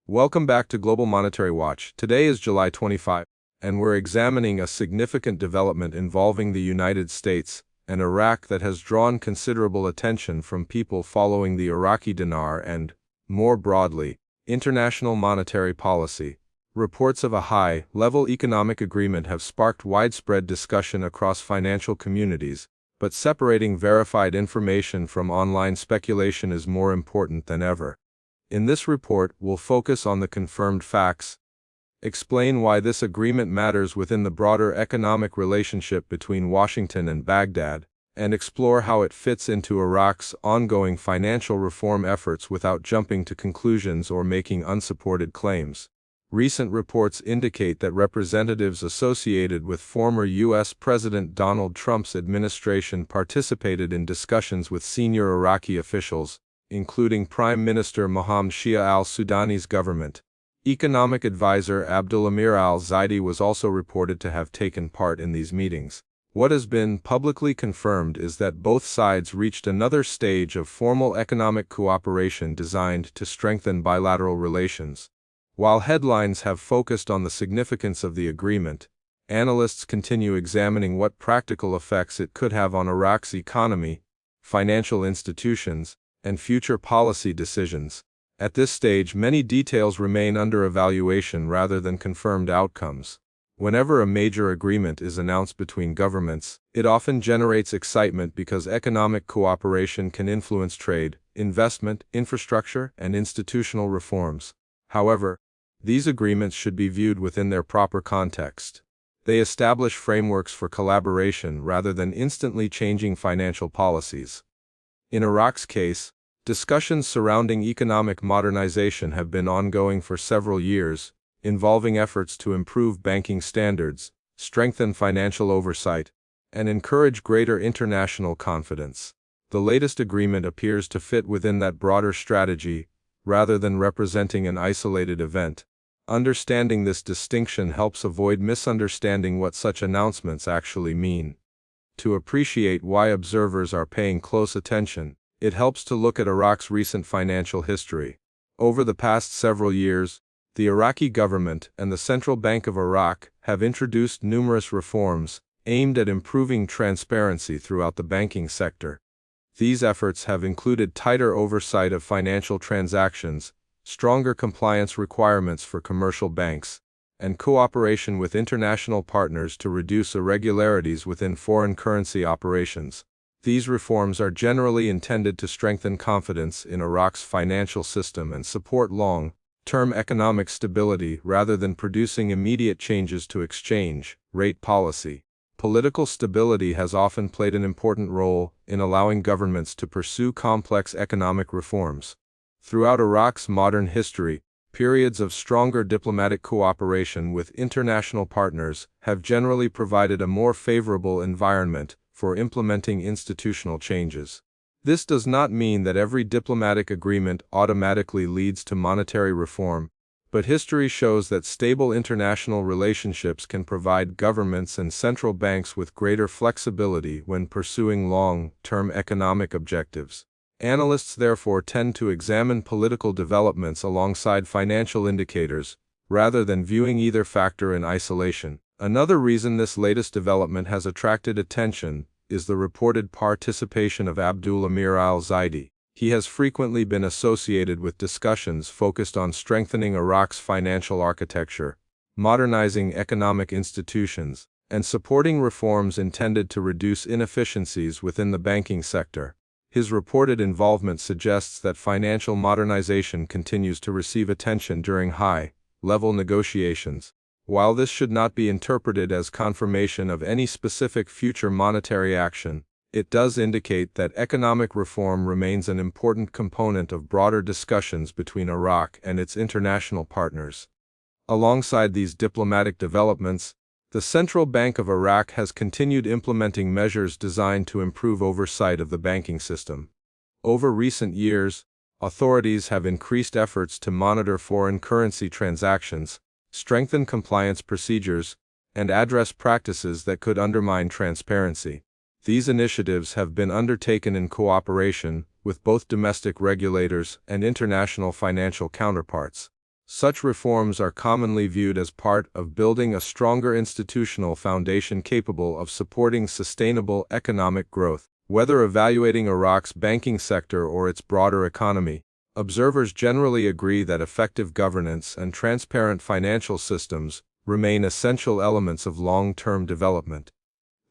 Welcome back to Global Monetary Watch. Today is July 25, and we're examining a significant development involving the United States and Iraq that has drawn considerable attention from people following the Iraqi Dinar and, more broadly, international monetary policy. Reports of a high-level economic agreement have sparked widespread discussion across financial communities, but separating verified information from online speculation is more important than ever. In this report, we'll focus on the confirmed facts, explain why this agreement matters within the broader economic relationship between Washington and Baghdad, and explore how it fits into Iraq's ongoing financial reform efforts without jumping to conclusions or making unsupported claims. Recent reports indicate that representatives associated with former U.S. President Donald Trump's administration participated in discussions with senior Iraqi officials, including Prime Minister Mohammed Shia al-Sudani's government. Economic advisor Abdul Amir Al-Zaidi was also reported to have taken part in these meetings. What has been publicly confirmed is that both sides reached another stage of formal economic cooperation designed to strengthen bilateral relations. While headlines have focused on the significance of the agreement, analysts continue examining what practical effects it could have on Iraq's economy, financial institutions, and future policy decisions. At this stage, many details remain under evaluation rather than confirmed outcomes. Whenever a major agreement is announced between governments, it often generates excitement because economic cooperation can influence trade, investment, infrastructure, and institutional reforms. However, these agreements should be viewed within their proper context. They establish frameworks for collaboration rather than instantly changing financial policies. In Iraq's case, discussions surrounding economic modernization have been ongoing for several years, involving efforts to improve banking standards, strengthen financial oversight, and encourage greater international confidence. The latest agreement appears to fit within that broader strategy, rather than representing an isolated event. Understanding this distinction helps avoid misunderstanding what such announcements actually mean. To appreciate why observers are paying close attention, it helps to look at Iraq's recent financial history. Over the past several years, the Iraqi government and the Central Bank of Iraq have introduced numerous reforms aimed at improving transparency throughout the banking sector. These efforts have included tighter oversight of financial transactions, stronger compliance requirements for commercial banks, and cooperation with international partners to reduce irregularities within foreign currency operations. These reforms are generally intended to strengthen confidence in Iraq's financial system and support long-term economic stability rather than producing immediate changes to exchange rate policy. Political stability has often played an important role in allowing governments to pursue complex economic reforms. Throughout Iraq's modern history, periods of stronger diplomatic cooperation with international partners have generally provided a more favorable environment for implementing institutional changes. This does not mean that every diplomatic agreement automatically leads to monetary reform, but history shows that stable international relationships can provide governments and central banks with greater flexibility when pursuing long-term economic objectives. Analysts therefore tend to examine political developments alongside financial indicators, rather than viewing either factor in isolation. Another reason this latest development has attracted attention is the reported participation of Abdul Amir Al-Zaidi. He has frequently been associated with discussions focused on strengthening Iraq's financial architecture, modernizing economic institutions, and supporting reforms intended to reduce inefficiencies within the banking sector. His reported involvement suggests that financial modernization continues to receive attention during high-level negotiations. While this should not be interpreted as confirmation of any specific future monetary action, it does indicate that economic reform remains an important component of broader discussions between Iraq and its international partners. Alongside these diplomatic developments, the Central Bank of Iraq has continued implementing measures designed to improve oversight of the banking system. Over recent years, authorities have increased efforts to monitor foreign currency transactions, strengthen compliance procedures, and address practices that could undermine transparency. These initiatives have been undertaken in cooperation with both domestic regulators and international financial counterparts. Such reforms are commonly viewed as part of building a stronger institutional foundation capable of supporting sustainable economic growth. Whether evaluating Iraq's banking sector or its broader economy, observers generally agree that effective governance and transparent financial systems remain essential elements of long-term development.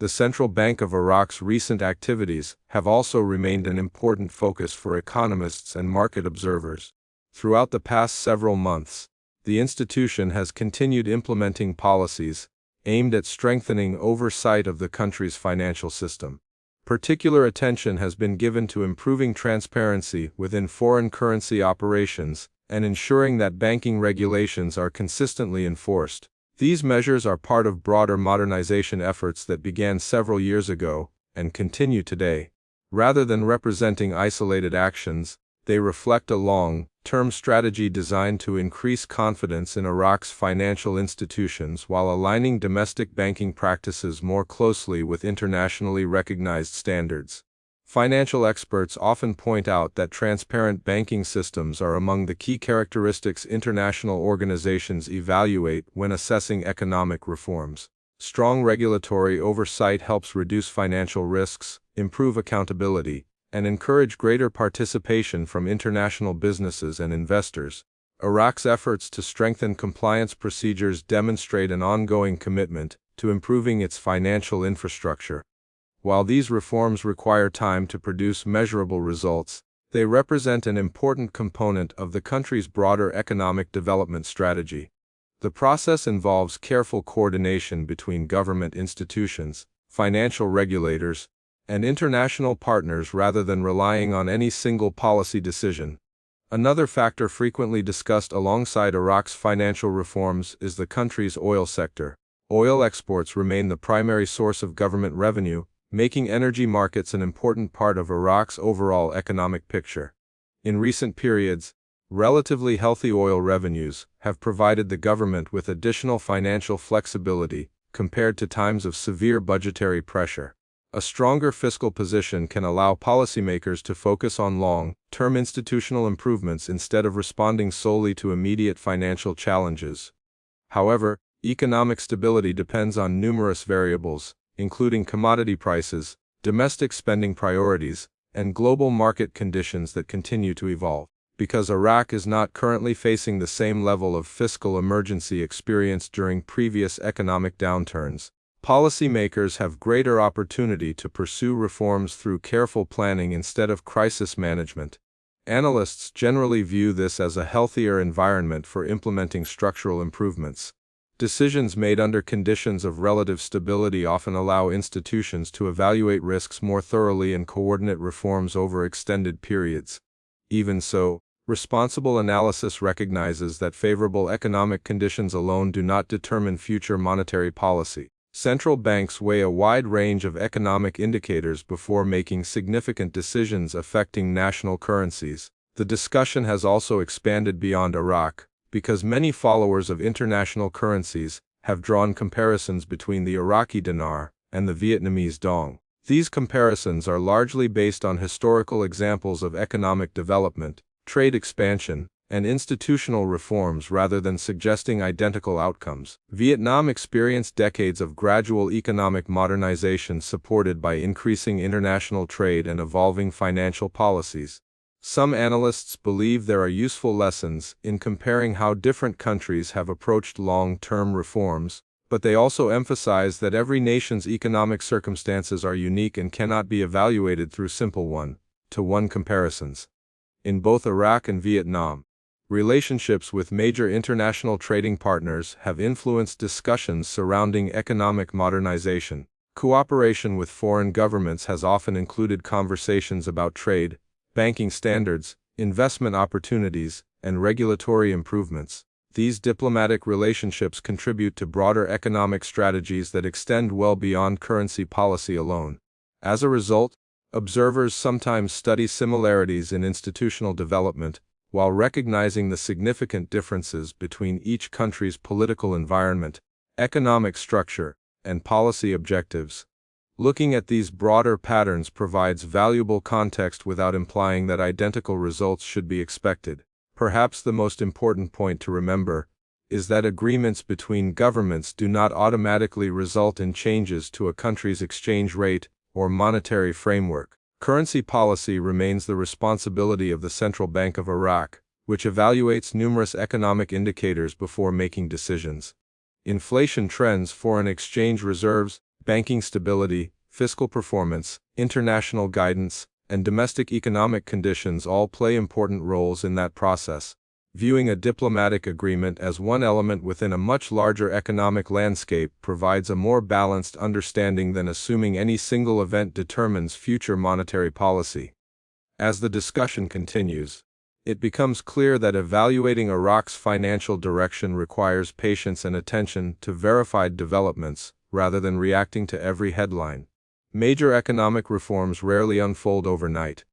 The Central Bank of Iraq's recent activities have also remained an important focus for economists and market observers. Throughout the past several months, the institution has continued implementing policies aimed at strengthening oversight of the country's financial system. Particular attention has been given to improving transparency within foreign currency operations and ensuring that banking regulations are consistently enforced. These measures are part of broader modernization efforts that began several years ago and continue today. Rather than representing isolated actions, they reflect a long-term strategy designed to increase confidence in Iraq's financial institutions while aligning domestic banking practices more closely with internationally recognized standards. Financial experts often point out that transparent banking systems are among the key characteristics international organizations evaluate when assessing economic reforms. Strong regulatory oversight helps reduce financial risks, improve accountability, and encourage greater participation from international businesses and investors. Iraq's efforts to strengthen compliance procedures demonstrate an ongoing commitment to improving its financial infrastructure. While these reforms require time to produce measurable results, they represent an important component of the country's broader economic development strategy. The process involves careful coordination between government institutions, financial regulators, and international partners rather than relying on any single policy decision. Another factor frequently discussed alongside Iraq's financial reforms is the country's oil sector. Oil exports remain the primary source of government revenue, making energy markets an important part of Iraq's overall economic picture. In recent periods, relatively healthy oil revenues have provided the government with additional financial flexibility compared to times of severe budgetary pressure. A stronger fiscal position can allow policymakers to focus on long-term institutional improvements instead of responding solely to immediate financial challenges. However, economic stability depends on numerous variables, including commodity prices, domestic spending priorities, and global market conditions that continue to evolve. Because Iraq is not currently facing the same level of fiscal emergency experienced during previous economic downturns, policymakers have greater opportunity to pursue reforms through careful planning instead of crisis management. Analysts generally view this as a healthier environment for implementing structural improvements. Decisions made under conditions of relative stability often allow institutions to evaluate risks more thoroughly and coordinate reforms over extended periods. Even so, responsible analysis recognizes that favorable economic conditions alone do not determine future monetary policy. Central banks weigh a wide range of economic indicators before making significant decisions affecting national currencies. The discussion has also expanded beyond Iraq, because many followers of international currencies have drawn comparisons between the Iraqi Dinar and the Vietnamese Dong. These comparisons are largely based on historical examples of economic development, trade expansion, and institutional reforms rather than suggesting identical outcomes. Vietnam experienced decades of gradual economic modernization supported by increasing international trade and evolving financial policies. Some analysts believe there are useful lessons in comparing how different countries have approached long-term reforms, but they also emphasize that every nation's economic circumstances are unique and cannot be evaluated through simple one-to-one comparisons. In both Iraq and Vietnam, relationships with major international trading partners have influenced discussions surrounding economic modernization. Cooperation with foreign governments has often included conversations about trade, banking standards, investment opportunities, and regulatory improvements. These diplomatic relationships contribute to broader economic strategies that extend well beyond currency policy alone. As a result, observers sometimes study similarities in institutional development, while recognizing the significant differences between each country's political environment, economic structure, and policy objectives. Looking at these broader patterns provides valuable context without implying that identical results should be expected. Perhaps the most important point to remember is that agreements between governments do not automatically result in changes to a country's exchange rate or monetary framework. Currency policy remains the responsibility of the Central Bank of Iraq, which evaluates numerous economic indicators before making decisions. Inflation trends, foreign exchange reserves, banking stability, fiscal performance, international guidance, and domestic economic conditions all play important roles in that process. Viewing a diplomatic agreement as one element within a much larger economic landscape provides a more balanced understanding than assuming any single event determines future monetary policy. As the discussion continues, it becomes clear that evaluating Iraq's financial direction requires patience and attention to verified developments, rather than reacting to every headline. Major economic reforms rarely unfold overnight.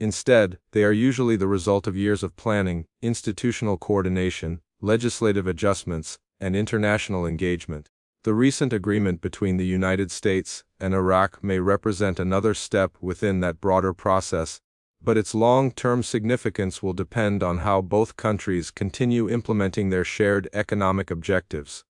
Instead, they are usually the result of years of planning, institutional coordination, legislative adjustments, and international engagement. The recent agreement between the United States and Iraq may represent another step within that broader process, but its long-term significance will depend on how both countries continue implementing their shared economic objectives.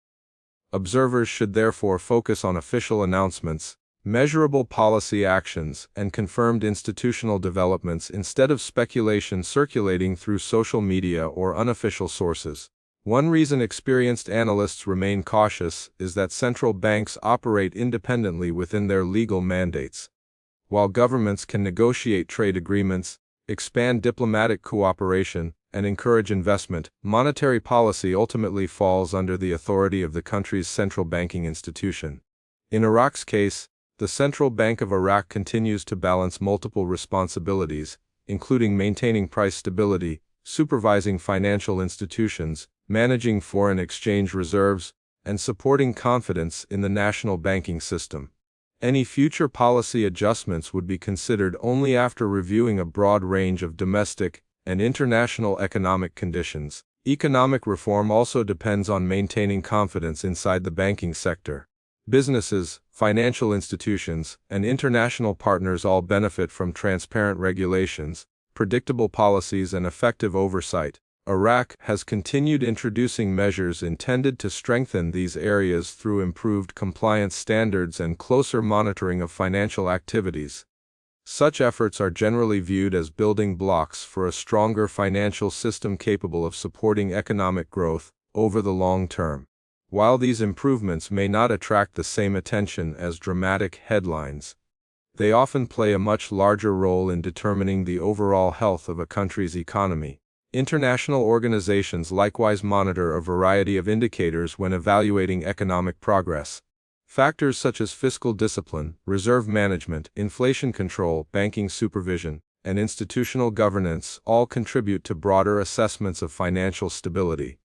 Observers should therefore focus on official announcements, measurable policy actions, and confirmed institutional developments instead of speculation circulating through social media or unofficial sources. One reason experienced analysts remain cautious is that central banks operate independently within their legal mandates. While governments can negotiate trade agreements, expand diplomatic cooperation, and encourage investment, monetary policy ultimately falls under the authority of the country's central banking institution. In Iraq's case, the Central Bank of Iraq continues to balance multiple responsibilities, including maintaining price stability, supervising financial institutions, managing foreign exchange reserves, and supporting confidence in the national banking system. Any future policy adjustments would be considered only after reviewing a broad range of domestic and international economic conditions. Economic reform also depends on maintaining confidence inside the banking sector. Businesses, financial institutions, and international partners all benefit from transparent regulations, predictable policies, and effective oversight. Iraq has continued introducing measures intended to strengthen these areas through improved compliance standards and closer monitoring of financial activities. Such efforts are generally viewed as building blocks for a stronger financial system capable of supporting economic growth over the long term. While these improvements may not attract the same attention as dramatic headlines, they often play a much larger role in determining the overall health of a country's economy. International organizations likewise monitor a variety of indicators when evaluating economic progress. Factors such as fiscal discipline, reserve management, inflation control, banking supervision, and institutional governance all contribute to broader assessments of financial stability.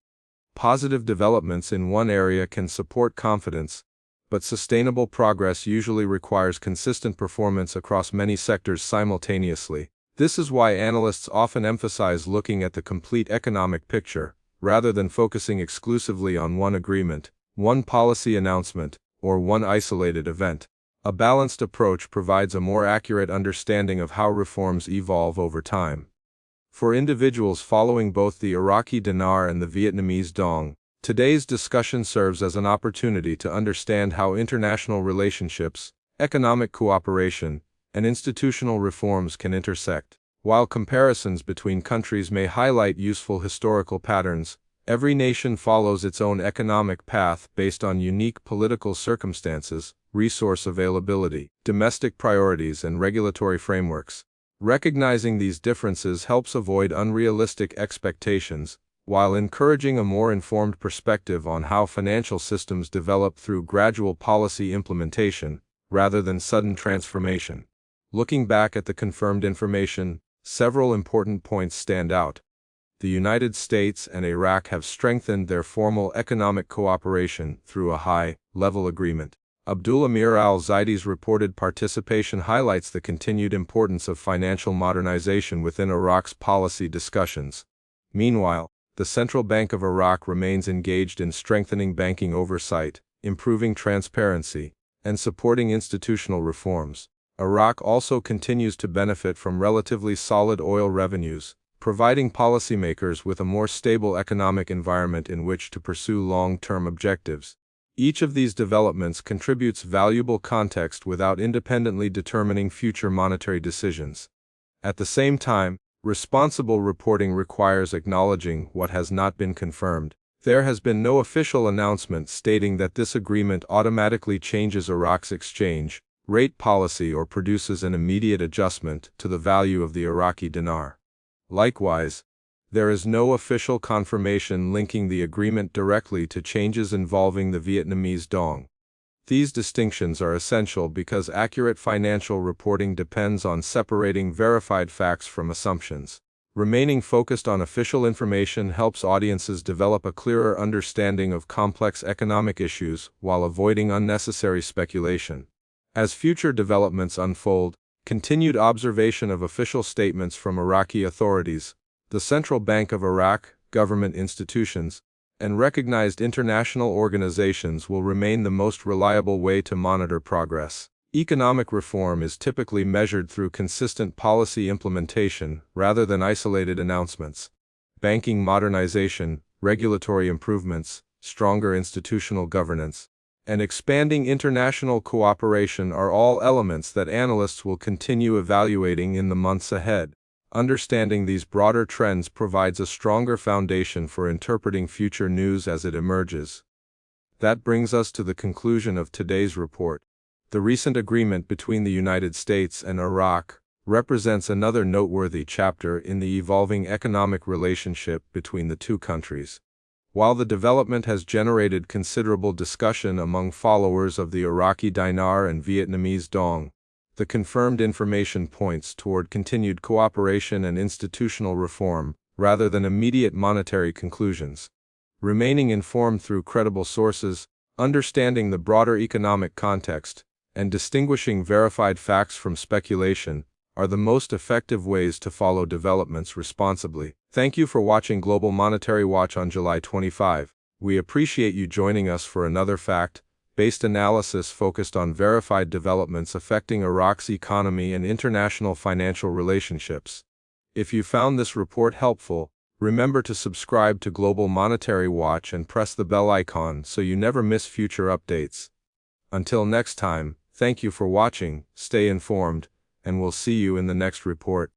Positive developments in one area can support confidence, but sustainable progress usually requires consistent performance across many sectors simultaneously. This is why analysts often emphasize looking at the complete economic picture, rather than focusing exclusively on one agreement, one policy announcement, or one isolated event. A balanced approach provides a more accurate understanding of how reforms evolve over time. For individuals following both the Iraqi Dinar and the Vietnamese Dong, today's discussion serves as an opportunity to understand how international relationships, economic cooperation, and institutional reforms can intersect. While comparisons between countries may highlight useful historical patterns, every nation follows its own economic path based on unique political circumstances, resource availability, domestic priorities, and regulatory frameworks. Recognizing these differences helps avoid unrealistic expectations, while encouraging a more informed perspective on how financial systems develop through gradual policy implementation, rather than sudden transformation. Looking back at the confirmed information, several important points stand out. The United States and Iraq have strengthened their formal economic cooperation through a high-level agreement. Abdul Amir Al-Zaidi's reported participation highlights the continued importance of financial modernization within Iraq's policy discussions. Meanwhile, the Central Bank of Iraq remains engaged in strengthening banking oversight, improving transparency, and supporting institutional reforms. Iraq also continues to benefit from relatively solid oil revenues, providing policymakers with a more stable economic environment in which to pursue long-term objectives. Each of these developments contributes valuable context without independently determining future monetary decisions. At the same time, responsible reporting requires acknowledging what has not been confirmed. There has been no official announcement stating that this agreement automatically changes Iraq's exchange rate policy or produces an immediate adjustment to the value of the Iraqi dinar. Likewise, there is no official confirmation linking the agreement directly to changes involving the Vietnamese Dong. These distinctions are essential because accurate financial reporting depends on separating verified facts from assumptions. Remaining focused on official information helps audiences develop a clearer understanding of complex economic issues while avoiding unnecessary speculation. As future developments unfold, continued observation of official statements from Iraqi authorities, the Central Bank of Iraq, government institutions, and recognized international organizations will remain the most reliable way to monitor progress. Economic reform is typically measured through consistent policy implementation rather than isolated announcements. Banking modernization, regulatory improvements, stronger institutional governance, and expanding international cooperation are all elements that analysts will continue evaluating in the months ahead. Understanding these broader trends provides a stronger foundation for interpreting future news as it emerges. That brings us to the conclusion of today's report. The recent agreement between the United States and Iraq represents another noteworthy chapter in the evolving economic relationship between the two countries. While the development has generated considerable discussion among followers of the Iraqi Dinar and Vietnamese Dong, the confirmed information points toward continued cooperation and institutional reform, rather than immediate monetary conclusions. Remaining informed through credible sources, understanding the broader economic context, and distinguishing verified facts from speculation are the most effective ways to follow developments responsibly. Thank you for watching Global Monetary Watch on July 25. We appreciate you joining us for another fact-based analysis focused on verified developments affecting Iraq's economy and international financial relationships. If you found this report helpful, remember to subscribe to Global Monetary Watch and press the bell icon so you never miss future updates. Until next time, thank you for watching, stay informed, and we'll see you in the next report.